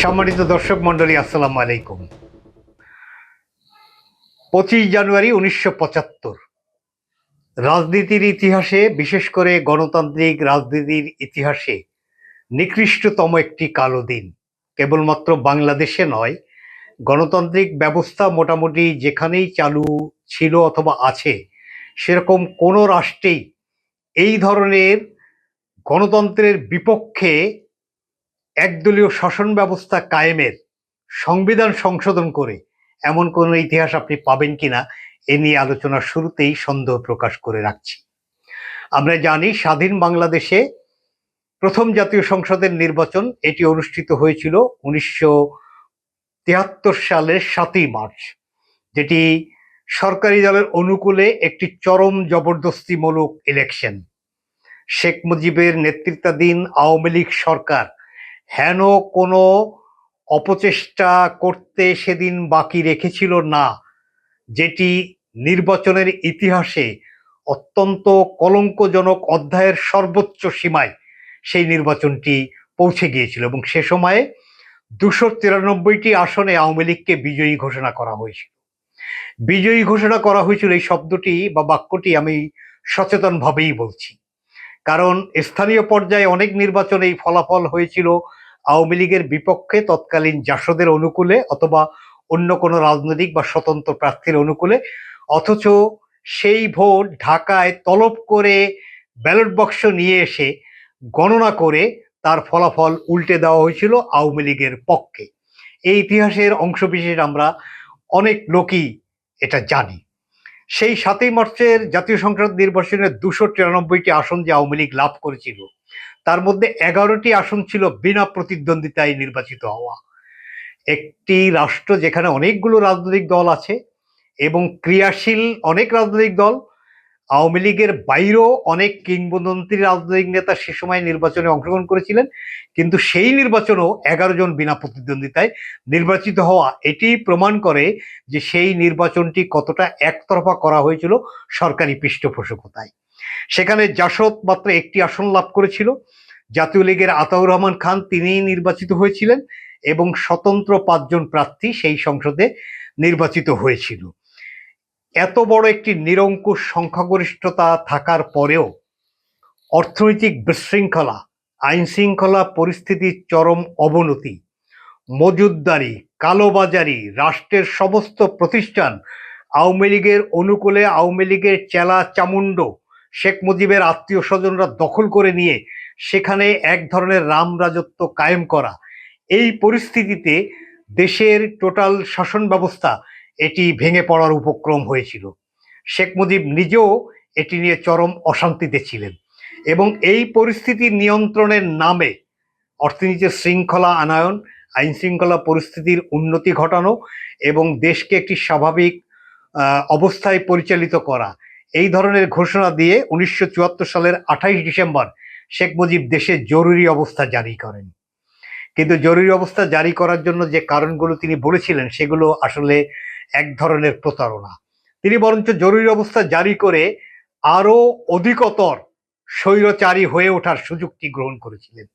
সম্মানিত দর্শক মন্ডলী, আসসালামু আলাইকুম। 25 জানুয়ারি 1975 রাজনীতির ইতিহাসে, বিশেষ করে গণতান্ত্রিক রাজনীতির ইতিহাসে নিকৃষ্টতম একটি কালো দিন। কেবলমাত্র বাংলাদেশে নয়, গণতান্ত্রিক ব্যবস্থা মোটামুটি যেখানেই চালু ছিল অথবা আছে, সেরকম কোনো রাষ্ট্রেই এই ধরনের গণতন্ত্রের বিপক্ষে একদলীয় শাসন ব্যবস্থা কায়েমের সংবিধান সংশোধন করে এমন কোনো ইতিহাস আপনি পাবেন কিনা, এ নিয়ে আলোচনার শুরুতেই সন্দেহ প্রকাশ করে রাখছি। আমরা জানি স্বাধীন বাংলাদেশে প্রথম জাতীয় সংসদের নির্বাচন এটি অনুষ্ঠিত হয়েছিল 1973 সালের 7ই মার্চ, যেটি সরকারি দলের অনুকূলে একটি চরম জবরদস্তিমূলক ইলেকশন। শেখ মুজিবের নেতৃত্বাধীন আওয়ামী লীগ সরকার হেন কোনো অপচেষ্টা করতে সেদিন বাকি রেখেছিল না, যেটি নির্বাচনের ইতিহাসে অত্যন্ত কলঙ্কজনক অধ্যায়ের সর্বোচ্চ সীমায় সেই নির্বাচনটি পৌঁছে গিয়েছিল এবং সে সময়ে 293টি আসনে আওয়ামী লীগকে বিজয়ী ঘোষণা করা হয়েছিল। বিজয়ী ঘোষণা করা হয়েছিল, এই শব্দটি বা বাক্যটি আমি সচেতনভাবেই বলছি, কারণ স্থানীয় পর্যায়ে অনেক নির্বাচনে এই ফলাফল হয়েছিল আওয়ামী লীগের বিপক্ষে তৎকালীন জাসদের অনুকূলে অথবা অন্য কোনো রাজনৈতিক বা স্বতন্ত্র প্রার্থীর অনুকূলে, অথচ সেই ভোট ঢাকায় তলব করে ব্যালট বাক্স নিয়ে এসে গণনা করে তার ফলাফল উল্টে দেওয়া হয়েছিল আওয়ামী লীগের পক্ষে। এই ইতিহাসের অংশবিশেষ আমরা অনেক লোকই এটা জানি। সেই 7ই মার্চের জাতীয় সংসদ নির্বাচনে 293টি আসন যে আওয়ামী লীগ লাভ করেছিল, তার মধ্যে 11টি আসন ছিল বিনা প্রতিদ্বন্দ্বিতায় নির্বাচিত হওয়া। একটি রাষ্ট্র যেখানে অনেকগুলো রাজনৈতিক দল আছে এবং ক্রিয়াশীল অনেক রাজনৈতিক দল, আওয়ামী লীগের বাইরেও অনেক কিংবদন্তি রাজনৈতিক নেতা সে সময় নির্বাচনে অংশগ্রহণ করেছিলেন, কিন্তু সেই নির্বাচনেও 11 জন বিনা প্রতিদ্বন্দ্বিতায় নির্বাচিত হওয়া এটি প্রমাণ করে যে সেই নির্বাচনটি কতটা একতরফা করা হয়েছিল সরকারি পৃষ্ঠপোষকতায়। সেখানে জাসদ মাত্র একটি আসন লাভ করেছিল। জাতীয় লীগের আতাউর রহমান খান তিনিই নির্বাচিত হয়েছিলেন এবং স্বতন্ত্র 5 জন প্রার্থী সেই সংসদে নির্বাচিত হয়েছিল। এত বড় একটি নিরঙ্কুশ সংখ্যাগরিষ্ঠতা থাকার পরেও অর্থনৈতিক বিশৃঙ্খলা, আইন শৃঙ্খলা পরিস্থিতির চরম অবনতি, মজুতদারি, কালোবাজারি, রাষ্ট্রের সমস্ত প্রতিষ্ঠান আওয়ামী লীগের অনুকূলে, আওয়ামী লীগের চেলা চামুন্ড শেখ মুজিবের আত্মীয় স্বজনরা দখল করে নিয়ে সেখানে এক ধরনের রাম রাজত্ব কায়েম করা, এই পরিস্থিতিতে দেশের টোটাল শাসন ব্যবস্থা এটি ভেঙে পড়ার উপক্রম হয়েছিল। শেখ মুজিব নিজেও এটি নিয়ে চরম অশান্তিতে ছিলেন এবং এই পরিস্থিতি নিয়ন্ত্রণের নামে অর্থনীতির শৃঙ্খলা আনয়ন, আইন শৃঙ্খলা পরিস্থিতির উন্নতি ঘটানো এবং দেশকে একটি স্বাভাবিক অবস্থায় পরিচালিত করা, এই ধরনের ঘোষণা দিয়ে 1974 সালের 28 ডিসেম্বর শেখ মুজিব দেশে জরুরি অবস্থা জারি করেন। কিন্তু জরুরি অবস্থা জারি করার জন্য যে কারণগুলো তিনি বলেছিলেন সেগুলো আসলে এক ধরনের প্রতারণা। তিনি বরঞ্চ জরুরি অবস্থা জারি করে আরো অধিকতর স্বৈরচারী হয়ে ওঠার সুযোগটি গ্রহণ করেছিলেন।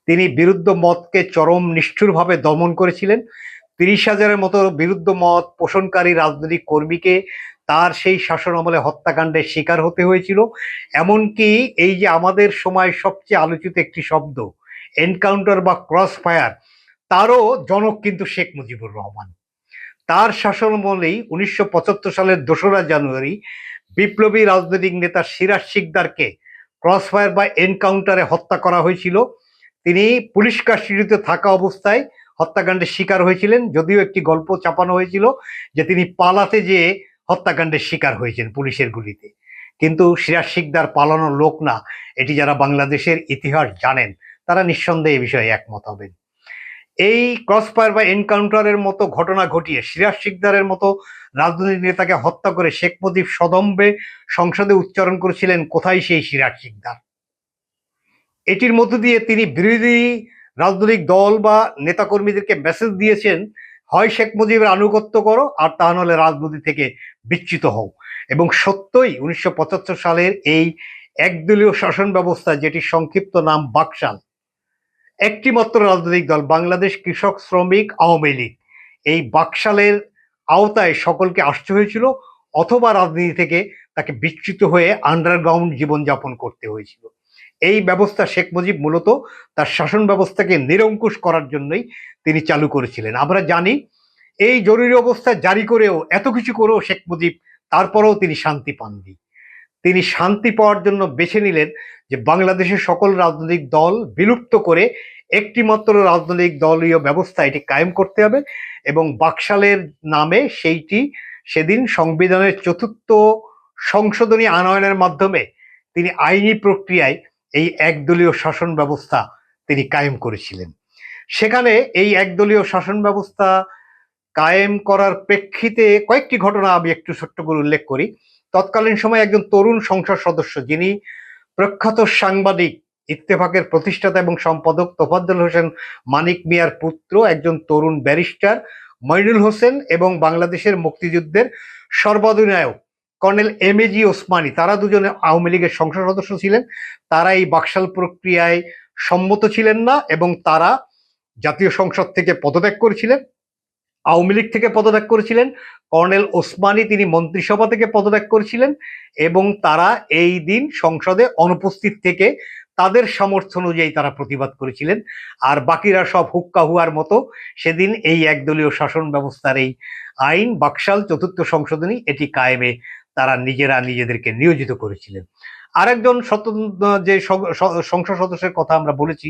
তিনি বিরুদ্ধ মতকে চরম নিষ্ঠুরভাবে দমন করেছিলেন। 30,000-এর মতো বিরুদ্ধ মত পোষণকারী রাজনৈতিক কর্মীকে তার সেই শাসন আমলে হত্যাকাণ্ডের শিকার হতে হয়েছিল। এমনকি এই যে আমাদের সময় সবচেয়ে আলোচিত একটি শব্দ এনকাউন্টার বা ক্রস ফায়ার, তারও জনক কিন্তু শেখ মুজিবুর রহমান। তার শাসনামলেই 1975 সালের 2রা জানুয়ারি বিপ্লবী রাজনৈতিক নেতা সিরাজ শিকদারকে ক্রস ফায়ার বা এনকাউন্টারে হত্যা করা হয়েছিল। তিনি পুলিশ কাস্টডিতে থাকা অবস্থায় হত্যাকাণ্ডের শিকার হয়েছিলেন, যদিও একটি গল্প চাপানো হয়েছিল যে তিনি পালাতে যেয়ে হত্যাকাণ্ডের শিকার হয়েছেন পুলিশের গুলিতে। কিন্তু সিরাজ শিকদার পালানোর লোক না, এটি যারা বাংলাদেশের ইতিহাস জানেন তারা নিঃসন্দেহে এই বিষয়ে একমত হবেন। এই ক্রসফায়ার বা এনকাউন্টারের মতো ঘটনা ঘটিয়ে সিরাজ শিকদারের মতো রাজনৈতিক নেতাকে হত্যা করে শেখ মুজিব সদম্বে সংসদে উচ্চারণ করেছিলেন, কোথায় সেই সিরাজ শিকদার। এটির মধ্য দিয়ে তিনি বিরোধী রাজনৈতিক দল বা নেতাকর্মীদেরকে মেসেজ দিয়েছেন, হয় শেখ মুজিবের আনুগত্য করো আর তা নাহলে রাজনীতি থেকে বিচ্যুত হও। এবং সত্যই 1975 সালের এই একদলীয় শাসন ব্যবস্থা, যেটি সংক্ষিপ্ত নাম বাকশাল, একটি মাত্র রাজনৈতিক দল বাংলাদেশ কৃষক শ্রমিক আওয়ামী লীগ, এই বাকশালের আওতায় সকলকে আসতে হয়েছিল, অথবা রাজনীতি থেকে তাকে বিচ্যুত হয়ে আন্ডারগ্রাউন্ড জীবনযাপন করতে হয়েছিল। এই ব্যবস্থা শেখ মুজিব মূলত তার শাসন ব্যবস্থাকে নিরঙ্কুশ করার জন্যই তিনি চালু করেছিলেন। আমরা জানি এই জরুরি অবস্থা জারি করেও, এত কিছু করেও শেখ মুজিব তারপরেও তিনি শান্তি পাননি। তিনি শান্তি পাওয়ার জন্য বেছে নিলেন যে বাংলাদেশের সকল রাজনৈতিক দল বিলুপ্ত করে একটি মাত্র রাজনৈতিক দলীয় ব্যবস্থা এটি কায়েম করতে হবে, এবং বাকশালের নামে সেইটি সেদিন সংবিধানের ৪র্থ সংশোধনী আনয়নের মাধ্যমে তিনি আইনি প্রক্রিয়ায় এই একদলীয় শাসন ব্যবস্থা তিনি কায়েম করেছিলেন। সেখানে এই একদলীয় শাসন ব্যবস্থা কায়েম করার প্রেক্ষিতে কয়েকটি ঘটনা আমি একটু ছোট্ট করে উল্লেখ করি। তৎকালীন সময়ে একজন তরুণ সংসদ সদস্য, যিনি প্রখ্যাত সাংবাদিক, ইত্তেফাকের প্রতিষ্ঠাতা এবং সম্পাদক তোফাজ্জল হোসেন মানিক মিয়ার পুত্র, একজন তরুণ ব্যারিস্টার মইনুল হোসেন, এবং বাংলাদেশের মুক্তিযুদ্ধের সর্বাধিনায়ক কর্নেল এম.এ.জি. ওসমানী, তারা দুজনে আওয়ামী লীগের সংসদ সদস্য ছিলেন। তারা এই বাকশাল প্রক্রিয়ায় সম্মত ছিলেন না এবং তারা জাতীয় সংসদ থেকে পদত্যাগ করেছিলেন, আওয়ামী লীগ থেকে পদত্যাগ করেছিলেন। কর্নেল ওসমানী তিনি মন্ত্রিসভা থেকে পদত্যাগ করেছিলেন, এবং তারা এই দিন সংসদে অনুপস্থিত থেকে তাদের সামর্থ্য অনুযায়ী তারা প্রতিবাদ করেছিলেন। আর বাকিরা সব হুক্কা হুয়ার মতো সেদিন এই একদলীয় শাসন ব্যবস্থার এই আইন বাকশাল ৪র্থ সংশোধনী এটি কায়েমে তারা নিজেরা নিজেদেরকে নিয়োজিত করেছিলেন। আরেকজন স্বতন্ত্র যে সংসদ সদস্যের কথা আমরা বলেছি,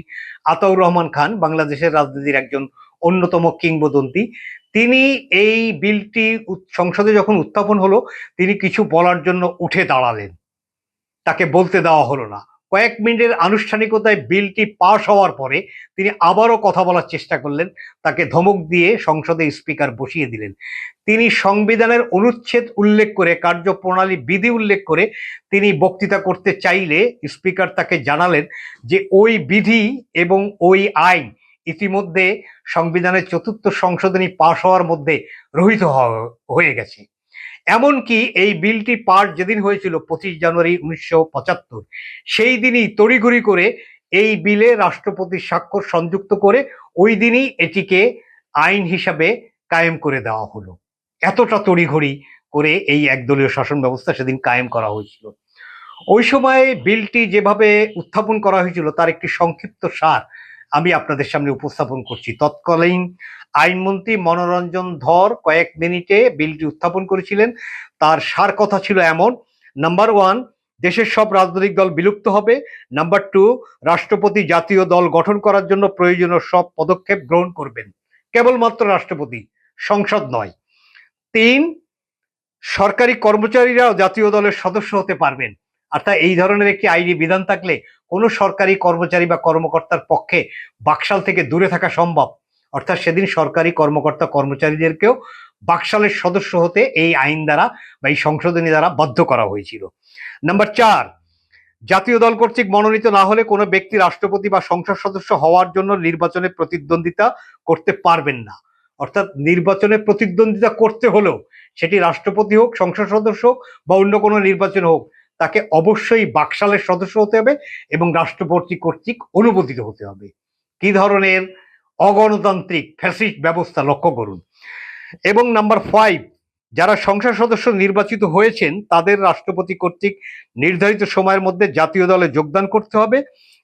আতাউর রহমান খান, বাংলাদেশের রাজনীতির একজন অন্যতম কিংবদন্তি। তিনি এই বিলটি সংসদে যখন উত্থাপন হলো, তিনি কিছু বলার জন্য উঠে দাঁড়ালেন, তাকে বলতে দেওয়া হলো না। কয়েক মিনিটের আনুষ্ঠানিকতায় বিলটি পাশ হওয়ার পরে তিনি আবারও কথা বলার চেষ্টা করলেন, তাকে ধমক দিয়ে সংসদে স্পিকার বসিয়ে দিলেন। তিনি সংবিধানের অনুচ্ছেদ উল্লেখ করে, কার্যপ্রণালী বিধি উল্লেখ করে তিনি বক্তৃতা করতে চাইলে স্পিকার তাকে জানালেন যে ওই বিধি এবং ওই আইন ইতিমধ্যে সংবিধানের ৪র্থ সংশোধনী পাশ হওয়ার মধ্যে রহিত হয়ে গেছে। এমনকি এই বিলটি পাশ যেদিন হয়েছিল ২৫ জানুয়ারি ১৯৭৫, সেই দিনই তড়িঘড়ি করে এই বিলে রাষ্ট্রপতির স্বাক্ষর সংযুক্ত করে ওই দিনই এটিকে আইন হিসাবে কায়েম করে দেওয়া হলো। এতটা তড়িঘড়ি করে এই একদলীয় শাসন ব্যবস্থা সেদিন কায়েম করা হয়েছিল। ওই সময়ে বিলটি যেভাবে উত্থাপন করা হয়েছিল তার একটি সংক্ষিপ্ত সার আমি আপনাদের সামনে উপস্থাপন করছি। তৎকালীন আইনমন্ত্রী মনোরঞ্জন ধর কয়েক মিনিটে বিলটি উত্থাপন করেছিলেন। তার সার কথা ছিল এমন: নাম্বার 1, দেশের সব রাজনৈতিক দল বিলুপ্ত হবে। নাম্বার 2, রাষ্ট্রপতি জাতীয় দল গঠন করার জন্য প্রয়োজনীয় সব পদক্ষেপ গ্রহণ করবেন, কেবলমাত্র রাষ্ট্রপতি, সংসদ নয়। 3, সরকারি কর্মচারীরাও জাতীয় দলের সদস্য হতে পারবেন। অর্থাৎ এই ধরনের একটি আইনি বিধান থাকলে কোনো সরকারি কর্মচারী বা কর্মকর্তার পক্ষে বাকশাল থেকে দূরে থাকা সম্ভব। অর্থাৎ সেদিন সরকারি কর্মকর্তা কর্মচারীদেরকেও বাকশালের সদস্য হতে এই আইন দ্বারা বা এই সংশোধনী দ্বারা বাধ্য করা হয়েছিল। নাম্বার 4, জাতীয় দল কর্তৃক মনোনীত না হলে কোনো ব্যক্তি রাষ্ট্রপতি বা সংসদ সদস্য হওয়ার জন্য নির্বাচনে প্রতিদ্বন্দ্বিতা করতে পারবেন না। অর্থাৎ নির্বাচনে প্রতিদ্বন্দ্বিতা করতে হলেও, সেটি রাষ্ট্রপতি হোক, সংসদ সদস্য হোক বা অন্য কোনো নির্বাচন হোক, তাকে অবশ্যই বাকশালের সদস্য হতে হবে এবং রাষ্ট্রপতি কর্তৃক অনুমোদিত হতে হবে। কি ধরনের অগণতান্ত্রিক ফ্যাসিস্ট ব্যবস্থা লক্ষ্য করুন। এবং নাম্বার 5, যারা সংসদ সদস্য নির্বাচিত হয়েছেন তাদের রাষ্ট্রপতি কর্তৃক নির্ধারিত সময়ের মধ্যে জাতীয় দলে যোগদান করতে হবে।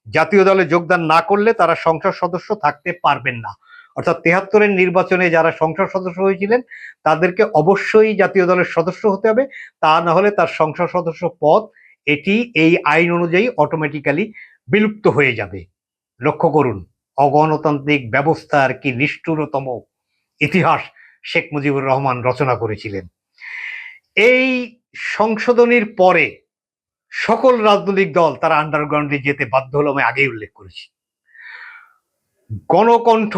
জাতীয় দলে যোগদান না করলে তারা সংসদ সদস্য থাকতে পারবেন না। অর্থাৎ ৭৩-এর নির্বাচনে যারা সংসদ সদস্য হয়েছিলেন তাদেরকে অবশ্যই জাতীয় দলের সদস্য হতে হবে, তা না হলে তার সংসদ সদস্য পদ এটি এই আইন অনুযায়ী অটোমেটিক্যালি বিলুপ্ত হয়ে যাবে। লক্ষ্য করুন অগণতান্ত্রিক ব্যবস্থার কি নিষ্ঠুরতম ইতিহাস শেখ মুজিবুর রহমান রচনা করেছিলেন। এই সংশোধনীর পরে সকল রাজনৈতিক দল তারা আন্ডারগ্রাউন্ডে যেতে বাধ্য হলো, আমি আগেই উল্লেখ করেছি। গণকণ্ঠ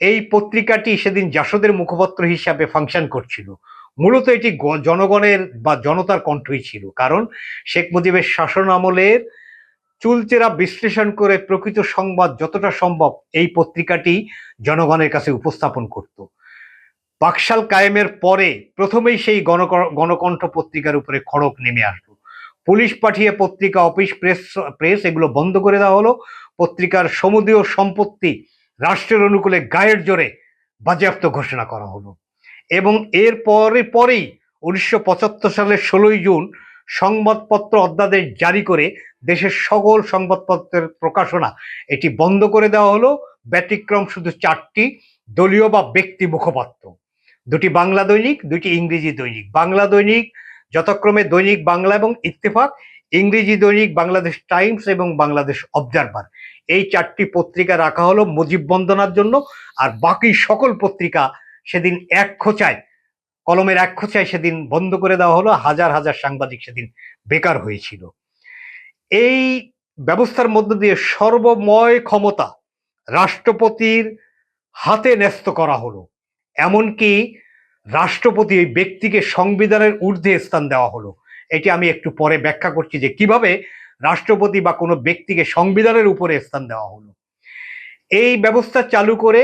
এই পত্রিকাটি সেদিন জাসদের মুখপাত্র হিসাবে ফাংশন করছিল। মূলত এটি জনগণের বা জনতার কণ্ঠই ছিল, কারণ শেখ মুজিবের শাসন আমলের চুলচেরা বিশ্লেষণ করে প্রকৃত সংবাদ যতটা সম্ভব এই পত্রিকাটি জনগণের কাছে উপস্থাপন করত। বাকশাল কায়েমের পরে প্রথমেই সেই গণকণ্ঠ পত্রিকার উপরে খড়ক নেমে আসলো। পুলিশ পাঠিয়ে পত্রিকা, অফিস, প্রেস এগুলো বন্ধ করে দেওয়া হলো। পত্রিকার সমুদয় সম্পত্তি রাষ্ট্রের অনুকূলে গায়ের জোরে বাজেয়াপ্ত ঘোষণা করা হলো। এবং এর পরেই 1975 সালের 16ই জুন সংবাদপত্র অধ্যাদেশ জারি করে দেশের সকল সংবাদপত্রের প্রকাশনা এটি বন্ধ করে দেওয়া হলো। ব্যতিক্রম শুধু 4টি দলীয় বা ব্যক্তি মুখপাত্র, 2টি বাংলা দৈনিক, 2টি ইংরেজি দৈনিক। বাংলা দৈনিক যথাক্রমে দৈনিক বাংলা এবং ইত্তেফাক, ইংরেজি দৈনিক বাংলাদেশ টাইমস এবং বাংলাদেশ অবজারভার। এই 4টি পত্রিকা রাখা হলো মুজিব বন্দনার জন্য। আর বাকি সকল পত্রিকা সেদিন এক খোঁচায়, কলমের এক খোঁচায় সেদিন বন্ধ করে দেওয়া হলো। হাজার হাজার সাংবাদিক সেদিন বেকার হয়েছিল। এই ব্যবস্থার মধ্য দিয়ে সর্বময় ক্ষমতা রাষ্ট্রপতির হাতে ন্যস্ত করা হলো। এমনকি রাষ্ট্রপতি এই ব্যক্তিকে সংবিধানের ঊর্ধ্বে স্থান দেওয়া হলো। এটি আমি একটু পরে ব্যাখ্যা করছি যে কিভাবে রাষ্ট্রপতি বা কোনো ব্যক্তিকে সংবিধানের উপরে স্থান দেওয়া হলো। এই ব্যবস্থা চালু করে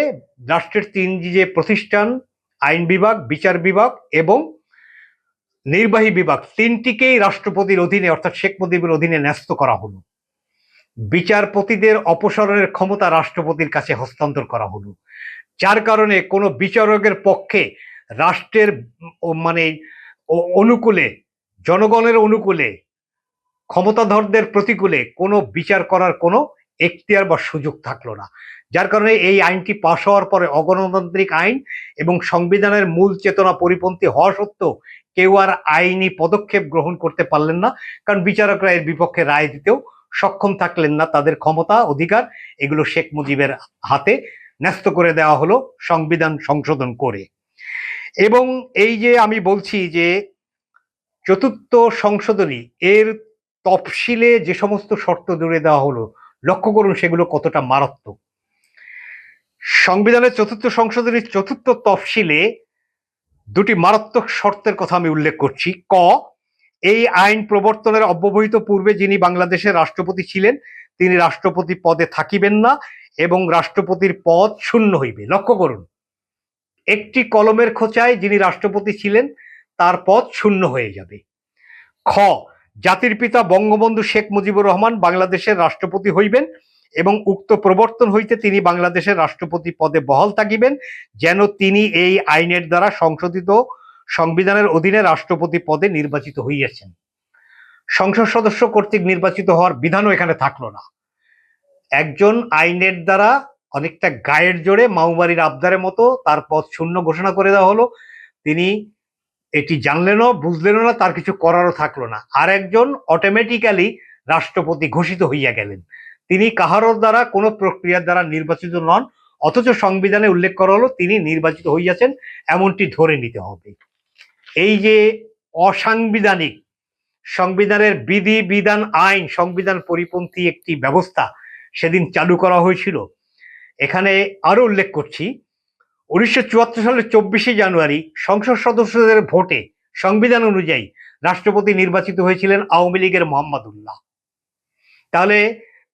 রাষ্ট্রের 3টি যে প্রতিষ্ঠান, আইন বিভাগ, বিচার বিভাগ এবং নির্বাহী বিভাগ, 3টিকেই রাষ্ট্রপতির অধীনে অর্থাৎ শেখ মুজিবের অধীনে ন্যস্ত করা হলো। বিচারপতিদের অপসারণের ক্ষমতা রাষ্ট্রপতির কাছে হস্তান্তর করা হলো, যার কারণে কোনো বিচারকের পক্ষে রাষ্ট্রের মানে অনুকূলে, জনগণের অনুকূলে, ক্ষমতাধরদের প্রতিকূলে কোনো বিচার করার কোনো এখতিয়ার বা সুযোগ থাকলো না। যার কারণে এই আইনটি পাশ হওয়ার পরে অগণতান্ত্রিক আইন এবং সংবিধানের মূল চেতনা পরিপন্থী হওয়া সত্ত্বেও কেউ আর আইনি পদক্ষেপ গ্রহণ করতে পারলেন না, কারণ বিচারকরা এর বিপক্ষে রায় দিতেও সক্ষম থাকলেন না। তাদের ক্ষমতা, অধিকার এগুলো শেখ মুজিবের হাতে ন্যস্ত করে দেওয়া হলো সংবিধান সংশোধন করে। এবং এই যে আমি বলছি যে 4র্থ সংশোধনী, এর তফসিলে যে সমস্ত শর্ত জুড়ে দেওয়া হলো, লক্ষ্য করুন সেগুলো কতটা মারাত্মক। সংবিধানের 4র্থ সংশোধনীর 4র্থ তফসিলে 2টি মারাত্মক শর্তের কথা আমি উল্লেখ করছি। ক, এই আইন প্রবর্তনের অব্যবহিত পূর্বে যিনি বাংলাদেশের রাষ্ট্রপতি ছিলেন তিনি রাষ্ট্রপতি পদে থাকিবেন না এবং রাষ্ট্রপতির পদ শূন্য হইবে। লক্ষ্য করুন, একটি কলমের খোঁচায় যিনি রাষ্ট্রপতি ছিলেন তার পদ শূন্য হয়ে যাবে। খ, জাতির পিতা বঙ্গবন্ধু শেখ মুজিবুর রহমান বাংলাদেশের রাষ্ট্রপতি হইবেন এবং উক্ত প্রবর্তন হইতে তিনি বাংলাদেশের রাষ্ট্রপতি পদে বহাল থাকিবেন, যেন তিনি এই আইনের দ্বারা সংশোধিত সংবিধানের অধীনে রাষ্ট্রপতি পদে নির্বাচিত হইয়াছেন। সংসদ সদস্য কর্তৃক নির্বাচিত হওয়ার বিধানও এখানে থাকলো না। একজন আইনের দ্বারা অনেকটা গায়ের জোরে মাউবাড়ির আবদারের মতো তার পদ শূন্য ঘোষণা করে দেওয়া হলো। তিনি এটি জানলেনও, বুঝলেনও না, তার কিছু করারও থাকলো না। আর একজন অটোমেটিক্যালি রাষ্ট্রপতি ঘোষিত হইয়া গেলেন। তিনি কাহারও দ্বারা কোনো প্রক্রিয়ার দ্বারা নির্বাচিত নন, অথচ সংবিধানে উল্লেখ করা হলো তিনি নির্বাচিত হইয়াছেন, এমনটি ধরে নিতে হবে। এই যে অসাংবিধানিক, সংবিধানের বিধি বিধান আইন সংবিধান পরিপন্থী একটি ব্যবস্থা সেদিন চালু করা হয়েছিল। এখানে আরো উল্লেখ করছি, 1974 সালের 24শে জানুয়ারি সংসদ সদস্যদের ভোটে সংবিধান অনুযায়ী রাষ্ট্রপতি নির্বাচিত হয়েছিলেন আওয়ামী লীগের মোহাম্মদুল্লাহ। তাহলে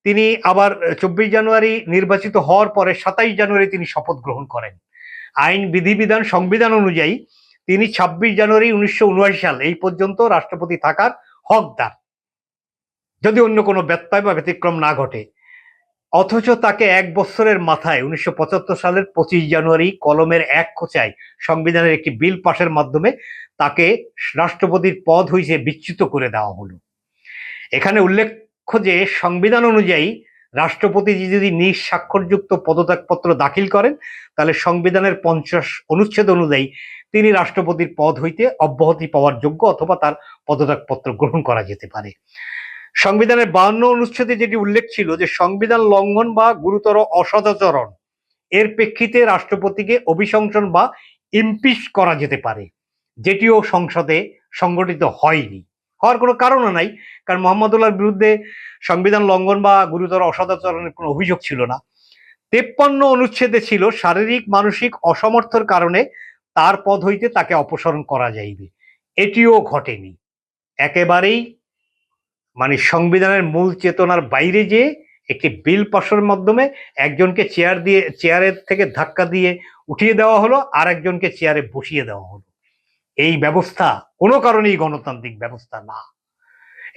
তিনি আবার 24 জানুয়ারি নির্বাচিত হওয়ার পরে 27 জানুয়ারি তিনি শপথ গ্রহণ করেন। আইন বিধিবিধান সংবিধান অনুযায়ী তিনি 26 জানুয়ারি 1979 সাল এই পর্যন্ত রাষ্ট্রপতি থাকার হকদার, যদি অন্য কোনো ব্যত্যয় বা ব্যতিক্রম না ঘটে। অথচ তাকে 1 বছরের মাথায় 1975 সালের 25 জানুয়ারি কলমের এক খোঁচায় সংবিধানের একটি বিল পাশের মাধ্যমে তাকে রাষ্ট্রপতির পদ হইতে বিচ্যুত করে দেওয়া হলো। এখানে উল্লেখ্য যে সংবিধান অনুযায়ী রাষ্ট্রপতি যদি নিজ স্বাক্ষরযুক্ত পদত্যাগপত্র দাখিল করেন তাহলে সংবিধানের 50 অনুচ্ছেদ অনুযায়ী তিনি রাষ্ট্রপতির পদ হইতে অব্যাহতি পাওয়ার যোগ্য অথবা তার পদত্যাগপত্র গ্রহণ করা যেতে পারে। সংবিধানের 52 অনুচ্ছেদে যেটি উল্লেখ ছিল যে সংবিধান লঙ্ঘন বা গুরুতর অসদাচরণ এর প্রেক্ষিতে রাষ্ট্রপতিকে অভিশংসন বা ইমপিচ করা যেতে পারে, যেটিও সংসদে সংগঠিত হয়নি, হওয়ার কোনো কারণও নাই, কারণ মোহাম্মদুল্লাহর বিরুদ্ধে সংবিধান লঙ্ঘন বা গুরুতর অসদাচরণের কোনো অভিযোগ ছিল না। 53 অনুচ্ছেদে ছিল শারীরিক মানসিক অসমর্থর কারণে তার পদ হইতে তাকে অপসারণ করা যাইবে, এটিও ঘটেনি। একেবারেই মানে সংবিধানের মূল চেতনার বাইরে যে একটি বিল পাশের মাধ্যমে একজনকে চেয়ারের থেকে ধাক্কা দিয়ে উঠিয়ে দেওয়া হলো, আর একজনকে চেয়ারে বসিয়ে দেওয়া হলো। এই ব্যবস্থা কোনো কারণেই গণতান্ত্রিক ব্যবস্থা না।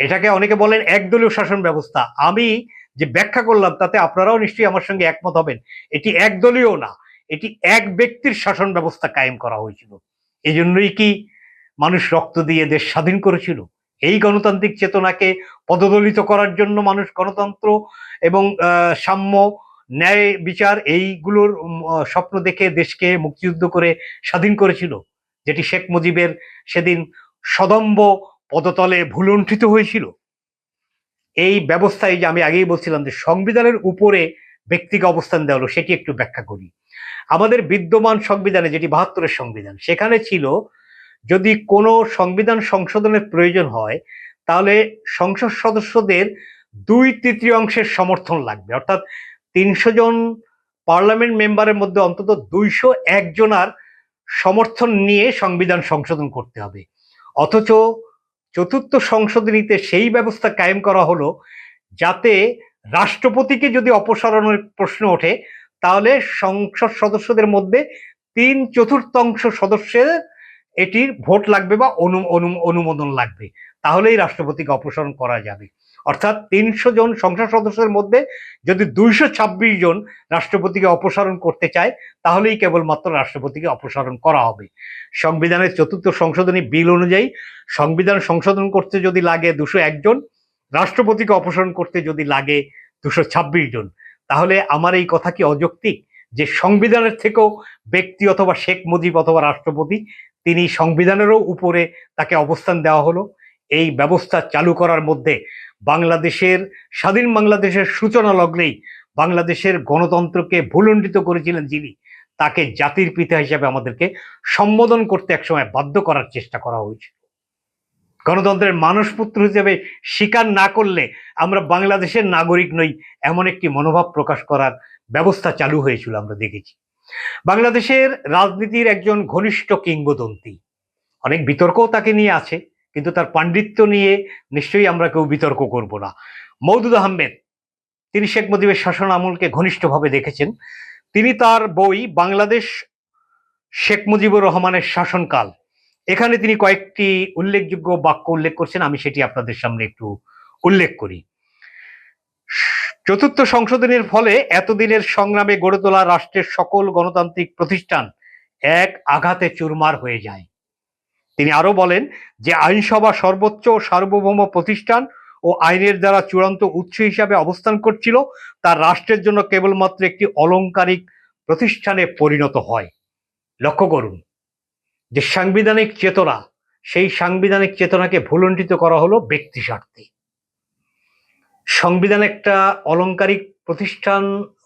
এটাকে অনেকে বলেন একদলীয় শাসন ব্যবস্থা। আমি যে ব্যাখ্যা করলাম তাতে আপনারাও নিশ্চয়ই আমার সঙ্গে একমত হবেন, এটি একদলীয় না, এটি এক ব্যক্তির শাসন ব্যবস্থা কায়েম করা হয়েছিল। এই জন্যই কি মানুষ রক্ত দিয়ে দেশ স্বাধীন করেছিল? এই গণতান্ত্রিক চেতনাকে পদদলিত করার জন্য মানুষ গণতন্ত্র এবং সাম্য, ন্যায়, বিচার এইগুলোর স্বপ্ন দেখে দেশকে মুক্তিযুদ্ধ করে স্বাধীন করেছিল, যেটি শেখ মুজিবের সেদিন সদম্ভ পদতলে ভুলুণ্ঠিত হয়েছিল। এই ব্যবস্থায় যে আমি আগেই বলছিলাম যে সংবিধানের উপরে ব্যক্তিকে অবস্থান দেওয়া হলো, সেটি একটু ব্যাখ্যা করি। আমাদের বিদ্যমান সংবিধানে, যেটি ৭২-এর সংবিধান, সেখানে ছিল যদি কোনো সংবিধান সংশোধনের প্রয়োজন হয় তাহলে সংসদ সদস্যদের ২/৩ সমর্থন লাগবে, অর্থাৎ ৩০০ জন পার্লামেন্ট মেম্বারের মধ্যে অন্তত ২০১ জনার সমর্থন নিয়ে সংবিধান সংশোধন করতে হবে। অথচ চতুর্থ সংশোধনীতে সেই ব্যবস্থা কায়েম করা হলো যাতে রাষ্ট্রপতিকে যদি অপসারণের প্রশ্ন ওঠে তাহলে সংসদ সদস্যদের মধ্যে ৩/৪ সদস্যের এটির ভোট লাগবে বা অনুমোদন লাগবে, তাহলেই রাষ্ট্রপতিকে অপসারণ করা যাবে। অর্থাৎ ৩০০ জন সংসদ সদস্যের মধ্যে যদি ২২৬ জন রাষ্ট্রপতিকে অপসারণ করতে চায় তাহলেই কেবলমাত্র রাষ্ট্রপতিকে অপসারণ করা হবে। সংবিধানের চতুর্থ সংশোধনী বিল অনুযায়ী সংবিধান সংশোধন করতে যদি লাগে ২০১ জন, রাষ্ট্রপতিকে অপসারণ করতে যদি লাগে ২২৬ জন, তাহলে আমার এই কথা কি অযৌক্তিক যে সংবিধানের থেকেও ব্যক্তি অথবা শেখ মুজিব অথবা রাষ্ট্রপতি, তিনি সংবিধানেরও উপরে তাকে অবস্থান দেওয়া হলো? এই ব্যবস্থা চালু করার মধ্যে বাংলাদেশের, স্বাধীন বাংলাদেশের সূচনা লগ্নেই বাংলাদেশের গণতন্ত্রকে ভূলুণ্ঠিত করেছিলেন যিনি, তাকে জাতির পিতা হিসেবে আমাদেরকে সম্বোধন করতে একসময় বাধ্য করার চেষ্টা করা হয়েছিল। গণতন্ত্রের মানসপুত্র হিসেবে স্বীকার না করলে আমরা বাংলাদেশের নাগরিক নই, এমন একটি মনোভাব প্রকাশ করার ব্যবস্থা চালু হয়েছিল, আমরা দেখেছি। বাংলাদেশের রাজনীতির একজন ঘনিষ্ঠ কিংবদন্তি, অনেক বিতর্কও তাকে নিয়ে আছে, কিন্তু তার পাণ্ডিত্য নিয়ে নিশ্চয়ই আমরা কেউ বিতর্ক করব না। মওদুদ আহমেদ, তিনি শেখ মুজিবের শাসন আমলকে ঘনিষ্ঠভাবে দেখেছেন। তিনি তার বই বাংলাদেশ শেখ মুজিবুর রহমানের শাসনকাল, এখানে তিনি কয়েকটি উল্লেখযোগ্য বাক্য উল্লেখ করছেন, আমি সেটি আপনাদের সামনে একটু উল্লেখ করি। চতুর্থ সংশোধনীর ফলে এতদিনের সংগ্রামে গড়ে তোলা রাষ্ট্রের সকল গণতান্ত্রিক প্রতিষ্ঠান এক আঘাতে চুরমার হয়ে যায়। তিনি আরো বলেন যে আইনসভা সর্বোচ্চ সার্বভৌম প্রতিষ্ঠান ও আইনের দ্বারা চূড়ান্ত উৎস হিসাবে অবস্থান করছিল, তার রাষ্ট্রের জন্য কেবলমাত্র একটি অলংকারিক প্রতিষ্ঠানে পরিণত হয়। লক্ষ্য করুন যে সাংবিধানিক চেতনা, সেই সাংবিধানিক চেতনাকে ভুলুণ্ঠিত করা হলো ব্যক্তি স্বার্থে। সংবিধান একটা অলংকারিক প্রতিষ্ঠান,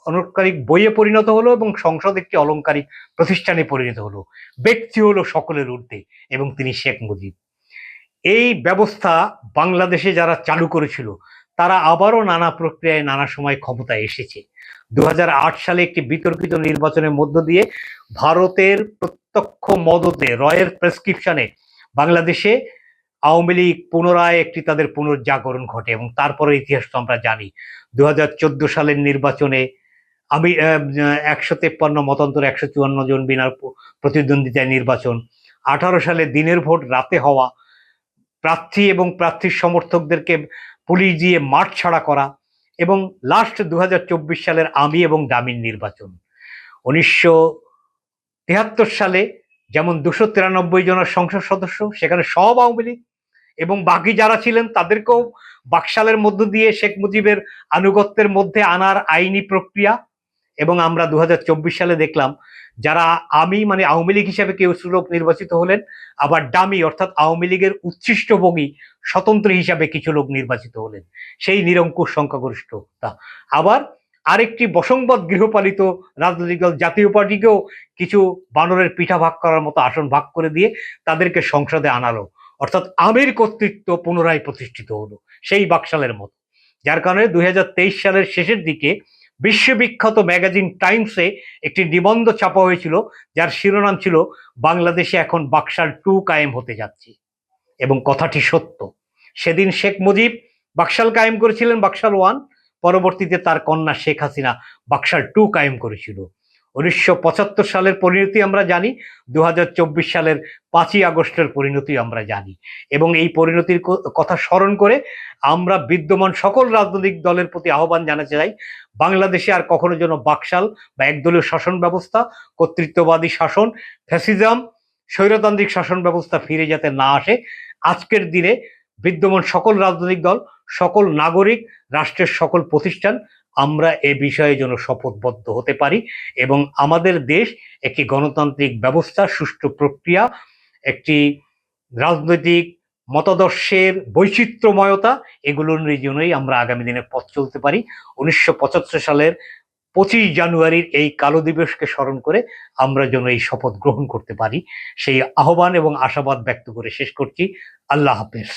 অলংকারিক বইয়ে পরিণত হলো এবং সংসদ একটি অলংকারিক প্রতিষ্ঠানে পরিণত হলো। ব্যক্তি হলো সকলের ঊর্ধ্বে এবং তিনি শেখ মুজিব। এই ব্যবস্থা বাংলাদেশে যারা চালু করেছিল তারা আবারও নানা প্রক্রিয়ায় নানা সময় ক্ষমতায় এসেছে। ২০০৮ সালে একটি বিতর্কিত নির্বাচনের মধ্য দিয়ে ভারতের প্রত্যক্ষ মদতে, রয়ের প্রেসক্রিপশনে বাংলাদেশে আওয়ামী লীগ পুনরায় একটি তাদের পুনর্জাগরণ ঘটে এবং তারপরে ইতিহাস তো আমরা জানি। ২০১৪ সালের নির্বাচনে আমি ১৫৩ মতান্তর ১৫৪ জন বিনা প্রতিদ্বন্দ্বিতায় নির্বাচন, ১৮ সালে দিনের ভোট রাতে হওয়া, প্রার্থী এবং প্রার্থীর সমর্থকদেরকে পুলিশ দিয়ে মাঠ ছাড়া করা, এবং লাস্ট ২০২৪ সালের আমি এবং ডামির নির্বাচন। ১৯৭৩ সালে যেমন ২৯৩ জনের সংসদ সদস্য, সেখানে সব আওয়ামী লীগ, এবং বাকি যারা ছিলেন তাদেরকেও বাকশালের মধ্য দিয়ে শেখ মুজিবের আনুগত্যের মধ্যে আনার আইনি প্রক্রিয়া। এবং আমরা ২০২৪ সালে দেখলাম যারা আমি মানে আওয়ামী লীগ হিসাবে কেউ লোক নির্বাচিত হলেন, আবার ডামি অর্থাৎ আওয়ামী লীগের উচ্ছিষ্টভোগী স্বতন্ত্র হিসাবে কিছু লোক নির্বাচিত হলেন, সেই নিরঙ্কুশ সংখ্যাগরিষ্ঠতা। আবার আরেকটি বসংবাদ গৃহপালিত রাজনৈতিক দল জাতীয় পার্টিকেও কিছু বানরের পিঠা ভাগ করার মতো আসন ভাগ করে দিয়ে তাদেরকে সংসদে আনালো, অর্থাৎ আমির কর্তৃত্ব পুনরায় প্রতিষ্ঠিত হলো সেই বাকশালের মতো। যার কারণে ২০২৩ সালের শেষের দিকে বিশ্ববিখ্যাত ম্যাগাজিন টাইমসে একটি নিবন্ধ ছাপা হয়েছিল যার শিরোনাম ছিল বাংলাদেশে এখন বাকশাল 2 কায়েম হতে যাচ্ছে। এবং কথাটি সত্য। সেদিন শেখ মুজিব বাকশাল কায়েম করেছিলেন, বাকশাল 1, পরবর্তীতে তার কন্যা শেখ হাসিনা বাকশাল 2 কায়েম করেছিল। 1975 সালের পরিণতি আমরা জানি, 2024 সালের 5ই আগস্টের পরিণতি আমরা জানি, এবং এই পরিণতির কথা স্মরণ করে আমরা বিদ্যমান সকল রাজনৈতিক দলের প্রতি আহ্বান জানাতে চাই, বাংলাদেশে আর কখনো যেন বাকশাল বা একদলীয় শাসন ব্যবস্থা, কর্তৃত্ববাদী শাসন, ফ্যাসিজম, স্বৈরতান্ত্রিক শাসন ব্যবস্থা ফিরে যাতে না আসে। আজকের দিনে বিদ্যমান সকল রাজনৈতিক দল, সকল নাগরিক, রাষ্ট্রের সকল প্রতিষ্ঠান আমরা এ বিষয়ে যেন শপথবদ্ধ হতে পারি এবং আমাদের দেশ একটি গণতান্ত্রিক ব্যবস্থা, সুষ্ঠু প্রক্রিয়া, একটি রাজনৈতিক মতাদর্শের বৈচিত্র্যময়তা, এগুলোর জন্যই আমরা আগামী দিনে পথ চলতে পারি। 1975 সালের 25 জানুয়ারির এই কালো দিবসকে স্মরণ করে আমরা যেন এই শপথ গ্রহণ করতে পারি, সেই আহ্বান এবং আশাবাদ ব্যক্ত করে শেষ করছি। আল্লাহ হাফেজ।